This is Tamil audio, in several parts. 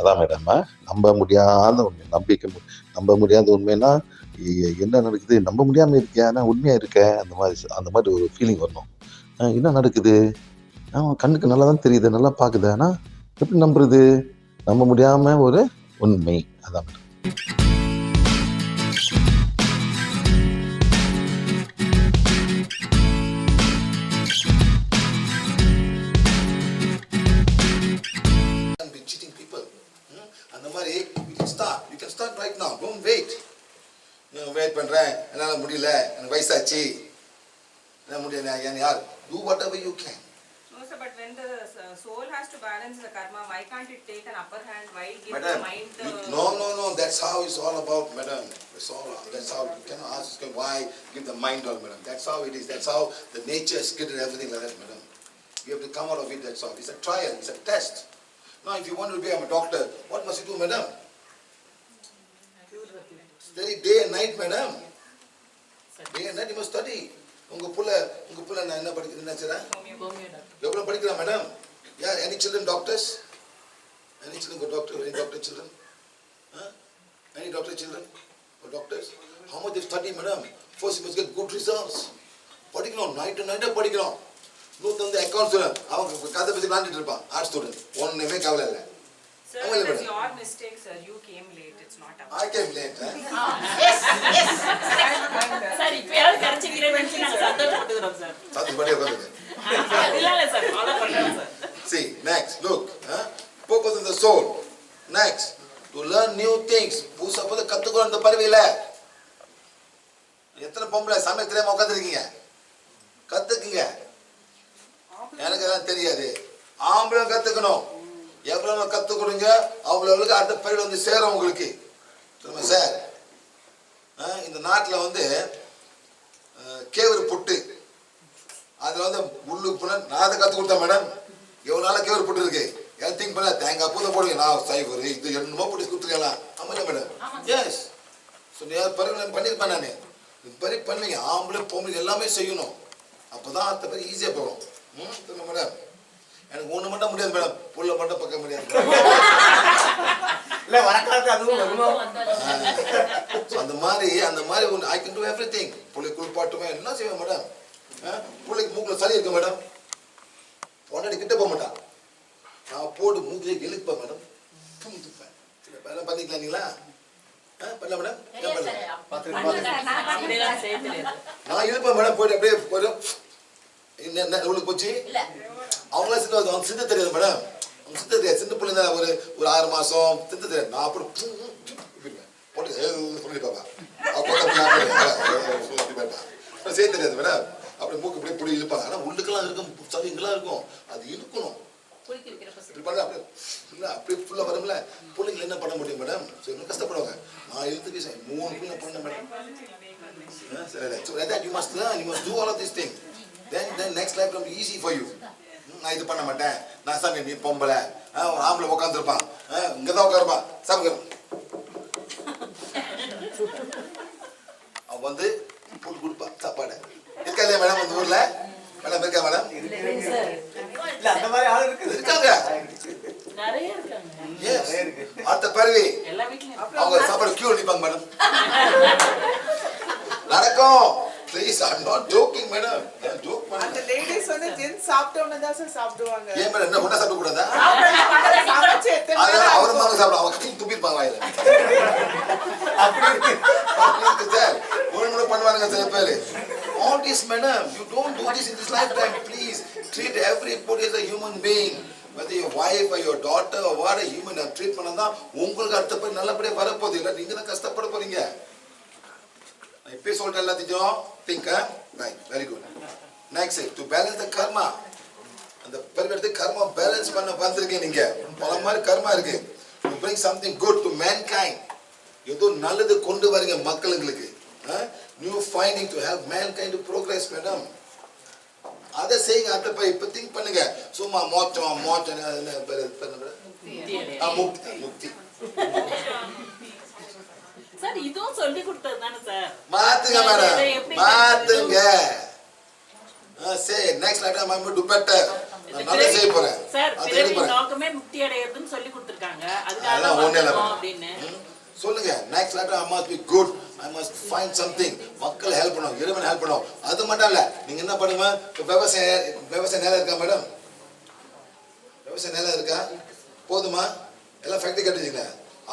அதான் மேடம், நம்ப முடியாத உண்மை. நம்ப முடியாத உண்மைன்னா, என்ன நடக்குது? நம்ப முடியாம இருக்கே, ஆனா உண்மையா இருக்கே. அந்த மாதிரி ஒரு ஃபீலிங் வரணும். என்ன நடக்குது? கண்ணுக்கு நல்லா தான் தெரியுது, நல்லா பாக்குது. ஆனா எப்படி நம்புறது? நம்ப முடியாம ஒரு உண்மை. அதான் மேடம். cheating people. அந்த மாதிரி you can start right now. Don't wait. Wait பண்றேன், என்னால முடியல, எனக்கு வயசாச்சு, என்ன முடியல, யார் do whatever you can. No sir, but when the soul has to balance the karma, why can't it take an upper hand? Why give the mind the... No, that's how it's all about, madam. That's how you cannot ask why give the mind all, madam. That's how it is. That's how the nature is created, everything like that, madam. You have to come out of it. That's all. It's a trial, it's a test. Now if you want to be a doctor, what must you do, madam? Study day and night, madam. Day and night you must study. உங்க புள்ள நான் என்ன படிக்கிறேன்னு சொல்றேன், எவ்வளவு படிக்கிறா madam? Any children doctors? Any children go doctor? Any doctor children? Any doctor children or doctors? How much they study, madam? First you must get good results. படிக்கணும், night and night படிக்கணும். நூத்து வந்து அக்கவுண்ட்ஸ் அவங்க கதை பத்தி விளையாண்டுட்டு இருப்பான், ஆர்ட் ஸ்டூடெண்ட். ஒண்ணுமே கவலை இல்லை. Sir, it is your mistake, sir. You came late. It's not our I came late. Yes. Sir, இப்போ யாரு கரெக்ட்ங்கறேன்னு நாங்க சந்தோஷப்பட்டுறோம் சார். சந்தோஷப்பட்டே உட்காருங்க. இல்ல சார், ஃபாலோ பண்றோம் sir. See, next, look, purpose of the soul. Next, to learn new things. புதுசா கத்துக்கணும் அந்த பறவையில. எத்தனை பொம்பளை சமையல் தெரியாம உட்கார்ந்திருக்கீங்க? கத்துக்குங்க. எனக்கு எல்லாம் தெரியாது. ஆம்பளை கத்துக்கணும். எவ்வளவு கத்து கொடுங்க அவ்வளவுக்கு அடுத்த பயிர் வந்து சேரும் உங்களுக்கு. சொல்லுங்க சார், இந்த நாட்டில் வந்து கேவரு புட்டு, அதுல வந்து முள்ளு புண்ண நான் அதை கத்து கொடுத்தேன் மேடம். எவ்வளவு நாள கேவரு புட்டு இருக்கு, எல்லாம் திங்க் பண்ண தேங்காய் பூதை போடுங்க, நான் சைவர் இது என்னமோ போட்டு கொடுத்துருக்கலாம். ஆமாம் மேடம், எஸ். ஸோ பரவாயில்ல பண்ணியிருப்பேன் நான். இது மாதிரி பண்ணுவீங்க, ஆம்பளை பொம்பளை எல்லாமே செய்யணும். அப்போதான் அடுத்த பேர் ஈஸியாக போகும். சொல்லுங்க மேடம், எனக்கு ஒண்ணு மட்டும் முடியாது மேடம், புள்ள மட்டும் பக்க முடியாது. இல்ல வரக்காலத்து அதுவும் வருவோம். அந்த மாதிரி ஒன்று ஐ கேன் டு எவ்ரிதிங். புள்ளை குளிப்பாட்டுமே என்ன செய்வேன் மேடம். புள்ளைக்கு மூக்குல சளி இருக்கு மேடம், பொண்டாடி கிட்ட போக மாட்டான், நான் போட்டு மூக்கிலே இழுப்பேன் மேடம், துப்பேன். எல்லாம் பண்ணிக்கலாங்களா? பண்ணல மேடம், நான் இழுப்பேன் மேடம், போயிட்டு அப்படியே போயிடும். என்ன உங்களுக்கு போச்சு? அவங்களா சித்த தெரியாது மேடம், சித்த தெரியாது. சின்ன பிள்ளைங்க ஒரு 6 மாசம் சித்த தெரியாது. நான் அப்படி போட்டு சொல்லி பாப்பா செய்ய தெரியாது மேடம். அப்படி மூக்கு இப்படி புடி இழுப்பாங்க. ஆனா உள்ளுக்கெல்லாம் இருக்கும், சளிங்கெல்லாம் இருக்கும், அது இழுக்கணும். அப்படி ஃபுல்லா வரும்ல, பிள்ளைங்க என்ன பண்ண முடியும் மேடம்? கஷ்டப்படுவாங்க. நான் இழுத்துக்கு 3 பிள்ளை பண்ண madam. So that you must learn, you must do all of these things. Then next life will be easy for you. நான் இது பண்ண மாட்டேன், நான் சாமி நீ பொம்பளை, ஒரு ஆம்பளை உட்காந்துருப்பான், இங்கதான் உட்காருப்பான், சாப்பிடுங்க. அவன் வந்து போட்டு கொடுப்பான் சாப்பாடு. இருக்கா இல்லையா மேடம் அந்த ஊர்ல? மேடம் இருக்கா மேடம்? இல்ல அந்த மாதிரி ஆள் இருக்காங்க, நிறைய இருக்காங்க. அடுத்த பறவை எல்லா வீட்லயும் அவங்க சாப்பாடு கியூ நிப்பாங்க மேடம். நடக்கும். Please, I'm not joking, madam. I'm joking, madam. அந்த லேடிஸ் வந்து ஜென்ஸ் சாப்பிட்டவன தான் சார் சாப்பிடுவாங்க. ஏன் மேடம் என்ன ஒண்ணா சாப்பிட கூடாதா? சமைச்சு எத்தனை அதான் அவரும் தாங்க சாப்பிடுவாங்க, அவங்க துப்பிருப்பாங்க வாயில. அப்படி இருக்கு சார், ஒழுங்கு பண்ணுவாங்க சில பேர். All this, madam, you don't do this in this lifetime. Please treat everybody as a human being. Whether your wife or your daughter or what, a human, treat பண்ணா உங்களுக்கு அடுத்த பேர் நல்லபடியா வரப்போகுது. இல்லை நீங்க தான் கஷ்டப்பட போறீங்க. இப்பே சொல்லிட்டு எல்லாத்தையும் think, right, very good. Next, to balance the karma. அந்த பரிவர்த்தனை கர்மா பேலன்ஸ் பண்ண வந்திருக்கீங்க நீங்க. பல மாதிரி கர்மா இருக்கு. To bring something good to mankind. ஏதோ நல்லது கொண்டு வரீங்க மக்களுங்களுக்கு. New finding to help mankind to progress, madam. அதை செய்யுங்க. அதை இப்ப திங்க் பண்ணுங்க. சும்மா மோட்சம் முக்தி சார், இதுவும் சொல்லி கொடுத்தது தானே சார்? மாத்துங்க மேடம், மாத்துங்க. Say next lifetime I'm going to do better. நான் நல்லா செய்ய போறேன். சார் அது பிறவி எடுப்பேன். நோக்கமே முக்தி அடையறதுன்னு சொல்லி கொடுத்திருக்காங்க. அதுக்காக அதெல்லாம் தான் ஒண்ணே இல்ல. வந்திருக்கோம் அப்படின்னு. சொல்லுங்க next letter I must be good, I must find something. மக்கள் ஹெல்ப் பண்ணணும், இறைவன் ஹெல்ப் பண்ணணும். அது மட்டும் இல்ல, நீங்க என்ன பண்ணுங்க, இப்ப விவசாய நேரம் இருக்கா மேடம்? விவசாய நேரம் இருக்கா? போதுமா? எல்லாம் ஃபேக்டரி கட்டிட்டீங்க.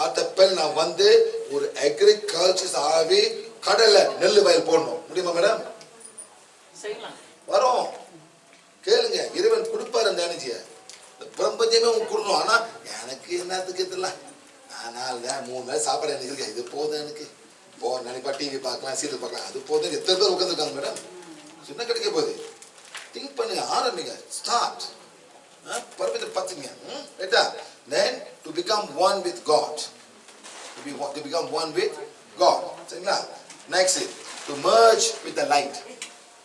ஆட்டப்பல் நான் வந்து ஒரு அக்ரிகல்ச்சர் ஆவி கடல்ல நெல் வயல் போடணும், முடியுமா மேடம்? செய்யலாம். வரும், கேளுங்க, இறைவன் கொடுப்பாரு அந்த எனர்ஜியை. இந்த பிரபஞ்சமே உங்களுக்கு கொடுக்கணும். ஆனா எனக்கு என்னத்துக்கு தெரியல, நான் 4 நாள் 3 நாள் சாப்பாடு எனக்கு இருக்கேன், இது போதும் எனக்கு. போற நினைப்பா டிவி பார்க்கலாம், சீரியல் பார்க்கலாம், அது போதும். எத்தனை பேர் உட்காந்துருக்காங்க மேடம்? என்ன கிடைக்க போகுது? திங்க் பண்ணுங்க, ஆரம்பிங்க, ஸ்டார்ட். பரப்பத்தை பார்த்துங்க, ரைட்டா? Then to become one with God, to become one with God, சரிங்களா? Next to merge with the light.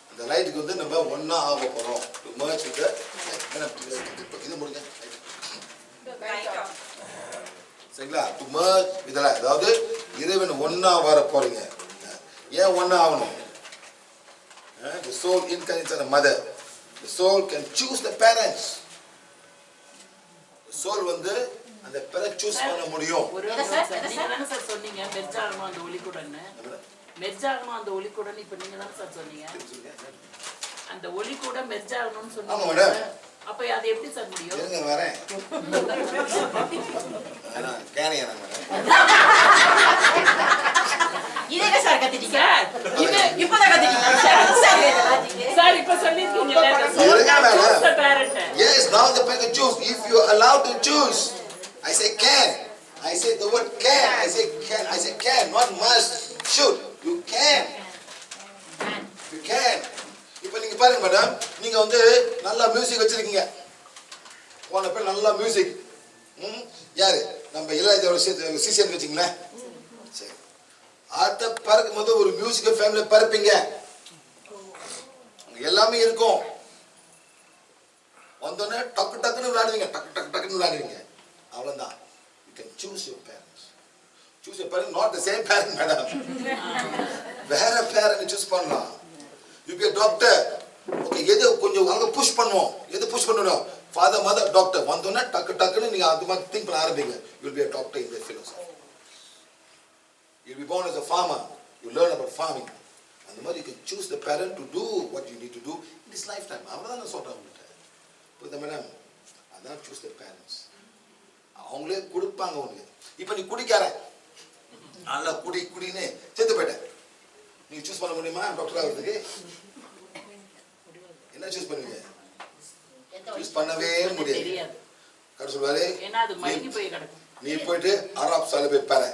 அந்த லைட்டுக்கு வந்து நம்ம ஒண்ணா ஆக போறோம். to merge with the light. இது முடிங்க, சரிங்களா? to merge with the light, அதாவது இறைவன் ஒண்ணா வர போறீங்க. ஏன் ஒண்ணா ஆகணும்? The soul incarnates the mother. The soul can choose the parents. The soul வந்து அந்த பேரண்ட் சூஸ் பண்ண முடியும். ஒரு சார் நீங்க தானே சார் சொன்னீங்க மெர்ஜ் ஆகணும் அந்த ஒளிக்குடன்னு. மெர்ஜ் ஆகணும் அந்த ஒளிக்குடன், இப்ப நீங்க தானே சார் சொன்னீங்க அந்த ஒளிக்கூட மெர்ஜ் ஆகணும்னு ஆமா சொன்னீங்க. மேடம். அப்ப அது எப்படி சார் முடியும்? இருங்க வரேன். கேனியா மேடம்? இதே சார் கத்திட்டீங்க. சார் இது இப்பதான் கத்திட்டீங்க சார் இப்ப சொல்லிருக்கீங்கல்ல the soul இருங்க can choose the madam. parent. Yes, now the parent can choose. If you are allowed to choose, I say can. I say the word can. I say can. I say can, not must, should. You can. You can. இப்போ நீங்க பாருங்க மேடம், நீங்க வந்து நல்லா மியூசிக் வச்சிருக்கீங்க. போன பேர் நல்லா மியூசிக். யாரு? நம்ம இளையராஜாவோட சிசியன் வச்சிங்களா? சரி. அடுத்த பறக்கும் போது ஒரு மியூசிக் ஃபேமிலி பறப்பீங்க. எல்லாமே இருக்கும். வந்தோடனே டக்கு டக்குன்னு விளையாடுவீங்க, டக்குன்னு விளையாடுவீங்க. அவ்வளவுதான். You can choose your parents. Choose your parents, not the same parent, madam. வேற parent choose பண்ணலாம். You be a doctor. Okay, எது கொஞ்சம் அங்க புஷ் பண்ணுவோம். எது புஷ் பண்ணணும்? Father, mother, doctor. வந்தோடனே டக்குன்னு நீங்க அது மாதிரி திங்க் பண்ண ஆரம்பிங்க. You will be a doctor in the philosophy. You will be born as a farmer. You learn about farming. அந்த மாதிரி you can choose the parent to do what you need to do in this lifetime. அவ்வளவுதான் நான் சொல்றேன் உங்கள்கிட்ட. புரியுதா மேடம்? அதான் choose the parents. அவங்களே கொடுப்பாங்க உனக்கு. இப்போ நீ குடிக்கார, நல்லா குடின்னு செத்து போயிட்டேன், நீங்க சூஸ் பண்ண முடியுமா டாக்டர் ஆகிறதுக்கு? என்ன சூஸ் பண்ணுவீங்க? சூஸ் பண்ணவே முடியாது. தெரியாது. கடை சொல்வாரு, ஏன்னா அது மயங்கி போய் கிடக்கும். நீ போயிட்டு அராப் சாலை போய் பாரு.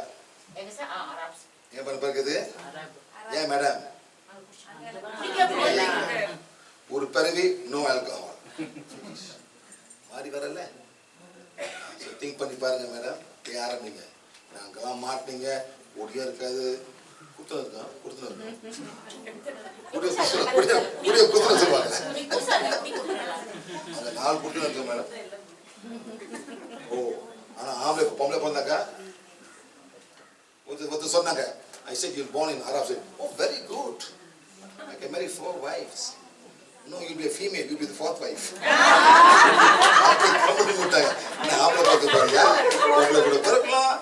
எங்க சார் அரப்ஸ் ஏன் பண்ண பார்க்குது? அரபு. ஏன் மேடம்? ஒரு பிறவி நோ ஆல்கஹால் மாறி வரல. திங்க் பண்ணி பாருங்க மேடம். ஆரம்பிங்க. நாங்கெல்லாம் மாட்டினீங்க, ஒடியா இருக்காது, குத்தம் இருக்கான், குடுத்துன்னு குத்துன சொல்லுவாங்க. அந்த 4 குட்டு இருக்கு மேடம். ஓ, ஆனா ஆம்பளை பொம்பளை பிறந்தாக்கா ஒருத்தர் சொன்னாங்க, I said you're born in Arab. Said, oh, very good. I can marry 4 wives. No, you'll be a female. You'll be the 4th wife. Company விட்டாங்க. நான் ஆம்பளை பார்க்க பாருங்க, பொம்பளை கூட பிறக்கலாம்,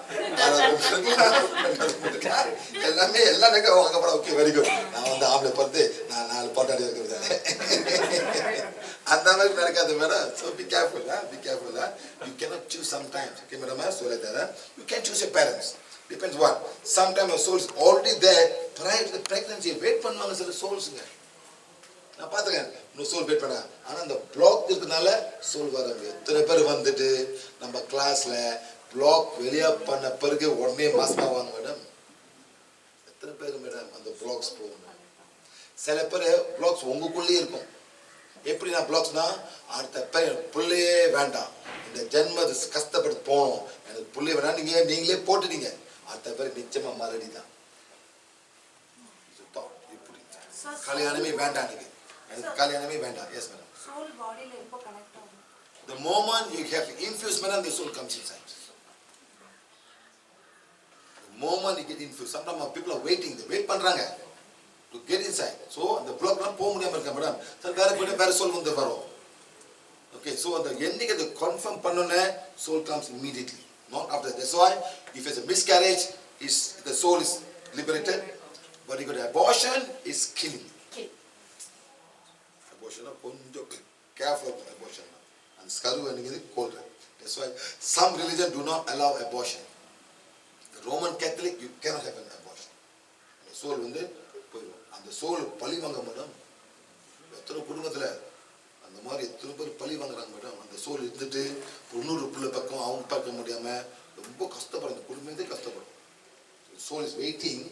எல்லாமே எல்லா நேரம் வாங்கப்பட. Okay, very good. நான் வந்து ஆம்பளை பார்த்து நான் 4 பாட்டாடி இருக்கிறது அந்த மாதிரி நடக்காது madam. So be careful, be careful. You cannot choose sometimes. Okay, madam, so like that. You can choose your parents. Depends what. Sometimes your soul is already there prior to the pregnancy. Wait பண்ணுவாங்க சில சோல்ஸுங்க. நான் பார்த்துக்கேன், இன்னும் சோல் வெயிட் பண்ண. ஆனால் அந்த பிளாக் இருக்கிறதுனால சோல் வராங்க. எத்தனை பேர் வந்துட்டு நம்ம கிளாஸில் பிளாக் வெளியே பண்ண பிறகு உடனே மாஸ்க் ஆவாங்க மேடம். எத்தனை பேர் மேடம் அந்த பிளாக்ஸ் போகணும்? சில பேர் பிளாக்ஸ் உங்களுக்குள்ளேயே இருக்கும். எப்படி நான் பிளாக்ஸ்னா, அடுத்த பேர் எனக்கு பிள்ளையே வேண்டாம், இந்த ஜென்ம கஷ்டப்பட்டு போகணும், எனக்கு பிள்ளையே வேண்டாம், நீங்களே போட்டுட்டீங்க, அடுத்த பேர் நிச்சயமா மறுபடி தான். இப்படி கல்யாணமே வேண்டாம், எனக்கு கல்யாணமே வேண்டாம். Yes madam. soul body la எப்போ connect ஆகும்? The moment you have infused, madam, the soul comes inside. The moment you get infused, sometimes people are waiting, they wait பண்றாங்க to get inside. So அந்த block எல்லாம் போக முடியாம இருக்க மேடம். சார் வேற போய் வேற soul வந்து வரும். Okay. Okay, so அந்த என்னைக்கு அது கன்ஃபார்ம் பண்ணோன்னே soul comes immediately, not after that. That's why if it's a miscarriage, the soul is liberated, but you got abortion is killing. Abortion கொஞ்சம் careful about abortion. And கரு என்னது கொல்ற. That's why some religion do not allow abortion. The Roman Catholic, you cannot have an abortion. The soul வந்து போயிடும். அந்த soul பழி வாங்க மேடம். எத்தனை குடும்பத்தில் அந்த மாதிரி எத்தனை பேர் பழி வாங்குறாங்க மேடம். அந்த சோல் இருந்துட்டு இன்னொரு பிள்ளை பக்கம் அவங்க பார்க்க முடியாமல் ரொம்ப கஷ்டப்படும். அந்த குடும்பமே கஷ்டப்படும். Soul is waiting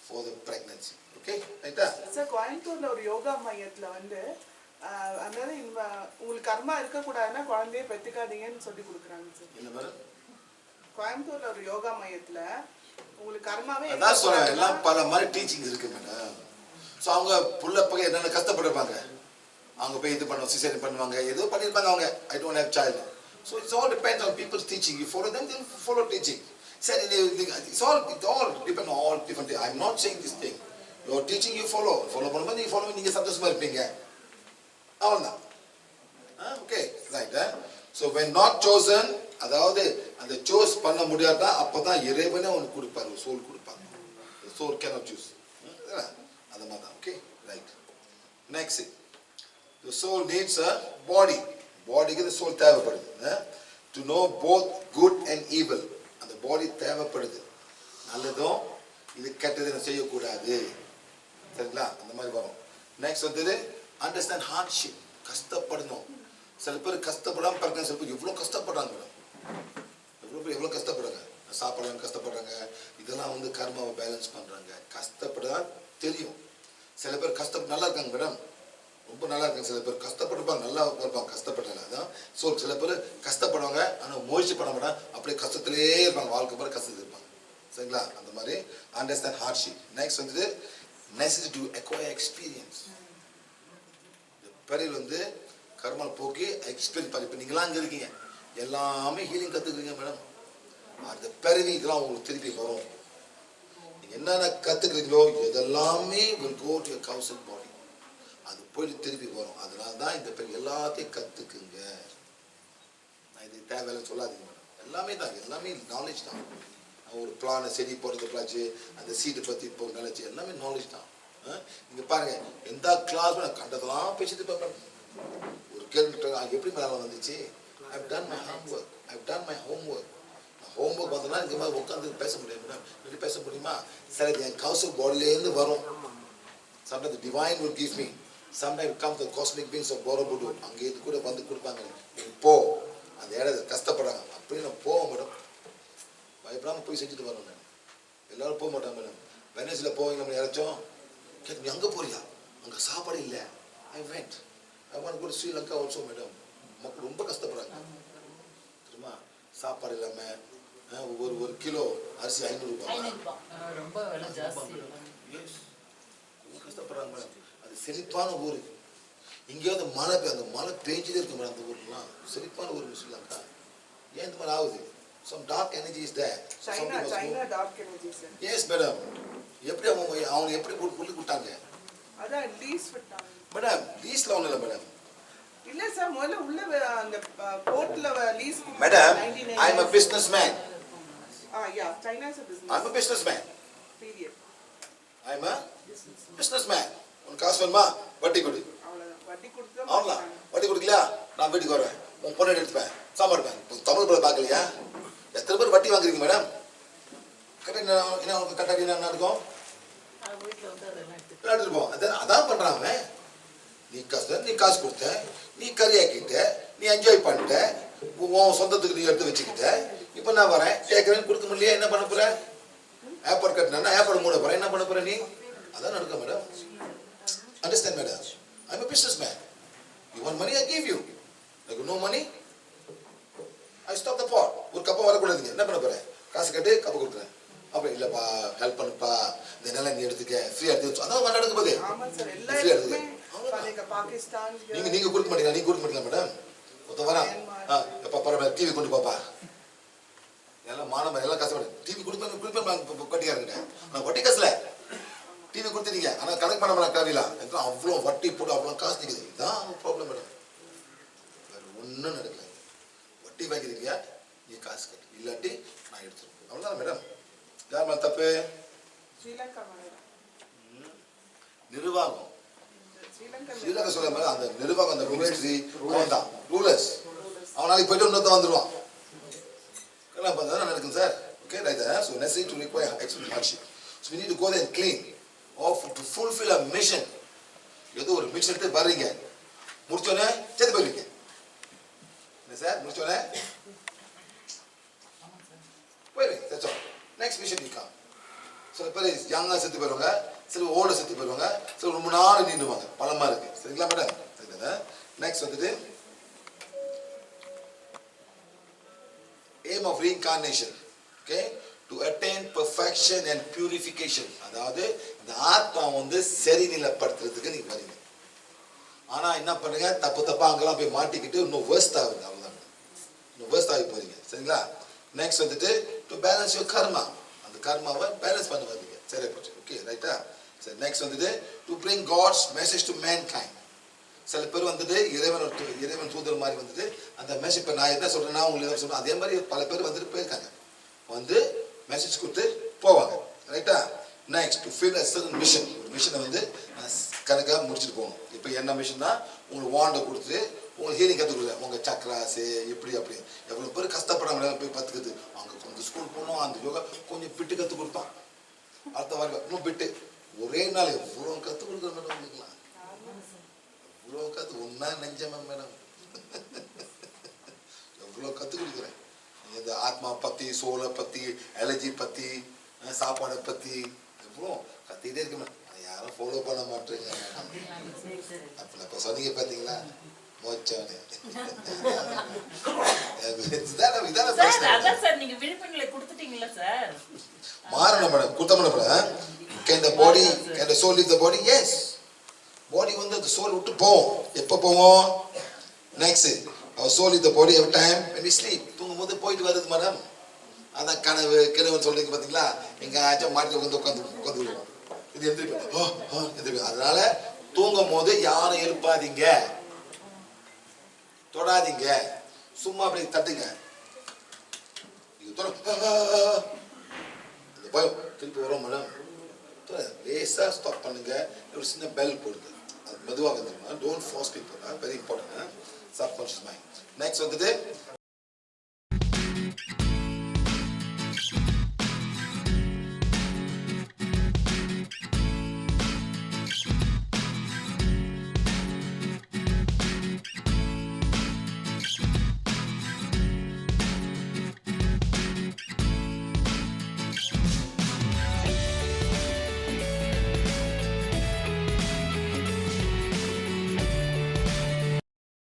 for the pregnancy. Okay ரைட்டா? சார் கோயம்புத்தூர்ல ஒரு யோகா மையத்துல வந்து அதாவது உங்களுக்கு கர்மா இருக்கக்கூடாதுன்னா குழந்தைய பெற்றுக்காதீங்கன்னு சொல்லி கொடுக்குறாங்க சார். என்ன மேடம்? கோயம்புத்தூர்ல ஒரு யோகா மையத்துல உங்களுக்கு கர்மாவே அதான் சொல்றேன், எல்லாம் பல மாதிரி டீச்சிங் இருக்கு மேடம். ஸோ அவங்க புள்ள பக்கம் என்னென்ன கஷ்டப்பட்டிருப்பாங்க. அவங்க போய் இது பண்ணுவாங்க, சிசேரியன் பண்ணுவாங்க, ஏதோ பண்ணியிருப்பாங்க அவங்க. I don't have child. So it's all depends on peoples teaching. You follow them, then follow teaching. சரி, it's all depend on all different. I am not saying this thing. Your teaching you follow பண்ணும்போது நீங்கள் ஃபாலோ நீங்கள் சந்தோஷமா இருப்பீங்க. அவ்வளோதான். Okay right. So when not chosen, அதாவது அந்த சோஸ் பண்ண முடியாதா அப்பதான் இறைவனே உனக்கு கொடுப்பாரு, ஒரு சோல் கொடுப்பாங்க. Soul cannot choose. அந்த மாதிரி தான். Okay right. Next, the soul needs a body. பாடிக்கு the soul தேவைப்படுது. To know both good and evil. அந்த பாடி தேவைப்படுது. நல்லதும் இது கெட்டது செய்யக்கூடாது. சரிங்களா? அந்த மாதிரி வரும். நெக்ஸ்ட் வந்து அண்டர்ஸ்டாண்ட் ஹார்ட்ஷிப். கஷ்டப்படணும். சில பேர் கஷ்டப்படாமல் பார்க்க, சில பேர் எவ்வளோ கஷ்டப்படுறாங்க மேடம். எவ்வளோ கஷ்டப்படுறாங்க. சாப்பிட்றாங்க, கஷ்டப்படுறாங்க. இதெல்லாம் வந்து கர்மாவை பேலன்ஸ் பண்ணுறாங்க. கஷ்டப்பட தெரியும். சில பேர் கஷ்டப்பட்டு நல்லா இருக்காங்க மேடம், ரொம்ப நல்லா இருக்காங்க. சில பேர் கஷ்டப்பட்டுப்பாங்க, நல்லா இருப்பாங்க, கஷ்டப்பட்டாங்க. அதான் ஸோ சில பேர் கஷ்டப்படுவாங்க, ஆனால் முயற்சி பண்ண மாட்டாங்க, அப்படியே கஷ்டத்திலே இருப்பாங்க, வாழ்க்கை பேர் கஷ்டத்தில் இருப்பாங்க. சரிங்களா? அந்த மாதிரி அண்டர்ஸ்டாண்ட் ஹார்ட்ஷிப். நெக்ஸ்ட் வந்து necessity to acquire experience. Burial வந்து கர்மல் போக்கி எக்ஸ்பீரியன்ஸ் பண்ணி. இப்போ நீங்களாம் அங்கே இருக்கீங்க, எல்லாமே ஹீலிங் கற்றுக்குறீங்க மேடம். அந்த பிறவி இதெல்லாம் உங்களுக்கு திருப்பி வரும். நீங்கள் என்னென்ன கற்றுக்குறீங்களோ இதெல்லாமே will go to your causal body. அது போயிட்டு திருப்பி வரும். அதனால தான் இந்த பேர் எல்லாத்தையும் கற்றுக்குங்க. நான் இது தேவையில்லைன்னு சொல்லாதீங்க மேடம். எல்லாமே தான், எல்லாமே நாலேஜ் தான். ஒரு பிளானை செடி போடுறது பிளாச்சு, அந்த சீட்டை பற்றி இப்போ நினைச்சு எல்லாமே நாலேஜ் தான். நீங்கள் பாருங்கள், எந்த கிளாஸ் நான் கண்டதெல்லாம் பேசிட்டு பார்ப்பேன். ஒரு கேள்வி எப்படி மேலே வந்துச்சு. I've done my homework. I've done my homework. Homework வந்தோன்னா இந்த மாதிரி உட்காந்து பேச முடியாது மேடம். எப்படி பேச முடியுமா? சரி, என் கௌசல் பாடியிலேருந்து வரும். Sometimes the divine will give me. Sometimes it comes the cosmic beings of Borobudur. அங்கே இது கூட வந்து கொடுப்பாங்க. போ, அந்த இடத்துல கஷ்டப்படுறாங்க. அப்படி நான் போவோம் மேடம். பயப்படாமல் போய் செஞ்சுட்டு வரோம். நான் எல்லாரும் போக மாட்டாங்க மேடம். வெனஸ்ல போவீங்க நம்ம யாராச்சும் கேட்க, நீ அங்கே போறியா? அங்கே சாப்பாடு இல்லை. I went. I want to go to Sri Lanka also madam. மக்கள் ரொம்ப கஷ்டப்படுறாங்க தெரியுமா? சாப்பாடு இல்லாமல் ஒரு கிலோ அரிசி 500 ரூபாய். ரொம்ப விலை ஜாஸ்தி. கஷ்டப்படுறாங்க மேடம். அது செழிப்பான ஊர். இங்கேயாவது மழை அந்த மழை பேஞ்சிட்டே இருக்கு மேடம். அந்த ஊர்லாம் செழிப்பான ஊர் ஸ்ரீலங்கா. ஏன் இந்த மாதிரி ஆகுது? Some dark energy is there. China dark energy sir. Yes madam. எப்படி அவங்க எப்படி புள்ளி விட்டாங்க? அதான் லீஸ் விட்டாங்க மேடம். லீஸ்ல ஒன்றும் இல்லை மேடம். இல்ல சார், முதல்ல உள்ள அந்த போர்ட்ல லீஸ். Madam, I am a businessman. Yeah, China is a business. I am a businessman. Period. I am a businessman. உனக்கு காசு வேணுமா? வட்டி கொடு. அவ்வளவுதான். வட்டி கொடுத்தா அவ்வளோதான். வட்டி கொடுக்கலையா? நான் வீட்டுக்கு வருவேன், உன் பொண்ணு எடுத்துப்பேன், சாம்பார் இருப்பேன். தமிழ் படம் பார்க்கலையா? எத்தனை பேர் வட்டி வாங்குறீங்க மேடம்? கரெக்டாக என்ன உனக்கு கரெக்டாக என்ன இருக்கும்? வீட்டில் வந்து அதெல்லாம் எடுத்துருப்போம். அதான் பண்றாங்க. நீ காசு கொடுத்த, நீ கறியாக்கிட்ட, நீ என்ஜாய் பண்ணிட்ட, உன் சொந்தத்துக்கு நீ எடுத்து வச்சுக்கிட்ட. இப்போ நான் வரேன், கேட்குறேன்னு கொடுக்க முடியலையா? என்ன பண்ண போற? ஏர்போர்ட் கட்டினா ஏர்போர்ட் மூட போறேன். என்ன பண்ண போற நீ? அதான் நடக்கும் madam. Understand madam. I am a businessman. You want money, I give you. Like no money, I stop the pot. ஒரு கப்பம் வரக்கூடாதுங்க. என்ன பண்ண போறேன்? காசு கட்டு, கப்பை கொடுக்குறேன். அப்படி இல்லப்பா, ஹெல்ப் பண்ணுப்பா, இந்த நிலம் நீ எடுத்துக்க, ஃப்ரீயா எடுத்து. அதான் நடக்கும் போது ஆமா சார், எல்லா ஃப்ரீயா இடத்துலயுமே எடுத்துக்க. பாகிஸ்தான் நீங்க கொடுக்க மாட்டீங்களா? நீங்க கொடுக்க மாட்டீங்களா மேடம்? ஒருத்த வரா, எப்பா பரவாயில்ல டிவி கொண்டு பாப்பா. எல்லாம் மாணவன் எல்லாம் கஷ்டப்படு. டிவி கொடுப்பேன் கட்டிக்காரங்கிட்ட. நான் வட்டி காசுல டிவி கொடுத்துட்டீங்க, ஆனால் கணக்கு பண்ண கவிலாம் அவ்வளோ வட்டி போட்டு அவ்வளோ காசு நிற்குது. இதுதான் ப்ராப்ளம் மேடம். வேறு ஒன்றும் நடக்கல. வட்டி வாங்கிருக்கியா நீ காசு கட்டு, இல்லாட்டி நான் எடுத்துருக்கேன். அவ்வளோதான் மேடம். யார் மேலே தப்பு? ஸ்ரீலங்கா மாநிலம். நிர்வாகம். ஸ்ரீலங்கா ஸ்ரீலங்கா சொல்ல மாதிரி அந்த நிர்வாகம், அந்த மினிஸ்ட்ரி, அவன் தான் ரூலர்ஸ். அவன் நாளைக்கு போயிட்டு இன்னொருத்த வந்துடுவான். என்ன பண்ணா நடக்கும் sir? Okay, like that. So necessary to require extreme hardship. So we need to go there and clean, or to fulfill a mission. ஏதோ ஒரு மிஷன் எடுத்து வர்றீங்க, முடிச்சோடனே செத்து போயிருவீங்க. என்ன சார்? முடிச்சோடனே போயிருவீங்க. That's all. Next mission you come. சில பேர் யங்கா செத்து போயிருவாங்க, சில ஓல்டு செத்து போயிருவாங்க, சில ரொம்ப நாள் நீண்டுவாங்க. பலமா இருக்கு. சரிங்களா மேடம்? நெக்ஸ்ட் வந்துட்டு aim of reincarnation. Okay, to attain perfection and purification. அதாவது இந்த ஆத்மா வந்து சரிநிலைப்படுத்துறதுக்கு நீங்க வரீங்க. ஆனா என்ன பண்ணுங்க, தப்பா அங்கெல்லாம் போய் மாட்டிக்கிட்டு இன்னும் வேர்ஸ்ட் ஆகுது. அவ்வளவுதான், இன்னும் வேர்ஸ்ட் ஆகி போறீங்க. சரிங்களா? நெக்ஸ்ட் வந்துட்டு டு பேலன்ஸ் யுவர் கர்மா. அந்த கர்மாவை பேலன்ஸ் பண்ண வரீங்க. சரி போச்சு. ஓகே ரைட்டா? சரி நெக்ஸ்ட் வந்துட்டு to bring God's message to mankind. சில பேர் வந்துட்டு இறைவன் தூதர் மாதிரி வந்துட்டு அந்த மெசேஜ், இப்போ நான் என்ன சொல்றேன்னா உங்களுக்கு என்ன சொல்றேன், அதே மாதிரி பல பேர் வந்துட்டு போயிருக்காங்க, வந்து மெசேஜ் கொடுத்து போவாங்க. ரைட்டா? Next to fill a certain mission. ஒரு மிஷனை வந்து கணக்காக முடிச்சுட்டு போகணும். இப்போ என்ன மிஷன்னா, உங்களுக்கு வாண்டை கொடுத்துட்டு உங்களுக்கு ஹீலிங் கற்றுக் கொடுக்குறேன். உங்கள் சக்கராசு இப்படி அப்படி எவ்வளோ பேர் கஷ்டப்படாம போய் கற்றுக்குது. அவங்க கொஞ்சம் ஸ்கூல் போனோம், அந்த யோகா கொஞ்சம் பிட்டு கற்றுக் கொடுப்பான். அடுத்த வாரம் இன்னும் பிட்டு. ஒரே நாள் எவ்வளோ கற்றுக் கொடுக்குற மேடம் உங்களுக்குலாம். எவ்வளோ கற்று ஒன்றா நெஞ்சமா மேடம், எவ்வளோ கற்றுக் கொடுக்குறேன். இந்த ஆத்மா பற்றி, சோலை பற்றி, அலர்ஜி பற்றி, சாப்பாடை பற்றி எவ்வளோ கத்திக்கிட்டே இருக்கு மேடம். யாரும் ஃபாலோ பண்ண மாட்டேங்க. அப்போ இப்போ சொன்னீங்க பார்த்தீங்களா, மோச்சானே. சார் நீங்க விழிப்புணர்வை கொடுத்துட்டீங்களா சார்? மாறணும் மேடம், கொடுத்த madam. Can the body, can the soul leave the body? Yes. பாடி வந்து அந்த சோல் விட்டு போவோம். எப்போ போவோம்? Next our soul is the body every time when we sleep. தூங்கும்போது போயிட்டு வருது மேடம். அதான் கனவு சொல்றீங்க பார்த்தீங்களா, எங்கேயாச்சும் மாட்டில் உட்காந்து விடுவோம். இது எந்திரிப்பேன். அதனால தூங்கும் போது யாரும் எழுப்பாதீங்க, தொடாதீங்க, சும்மா அப்படி தட்டுங்க. இந்த பயம் திருப்பி வரும் மேடம். லேசாக ஸ்டாப் பண்ணுங்க. ஒரு சின்ன பெல் போடுங்க, அது மெதுவாக வந்துருங்க. Don't force people. Very important. Subconscious mind. Next வந்துட்டு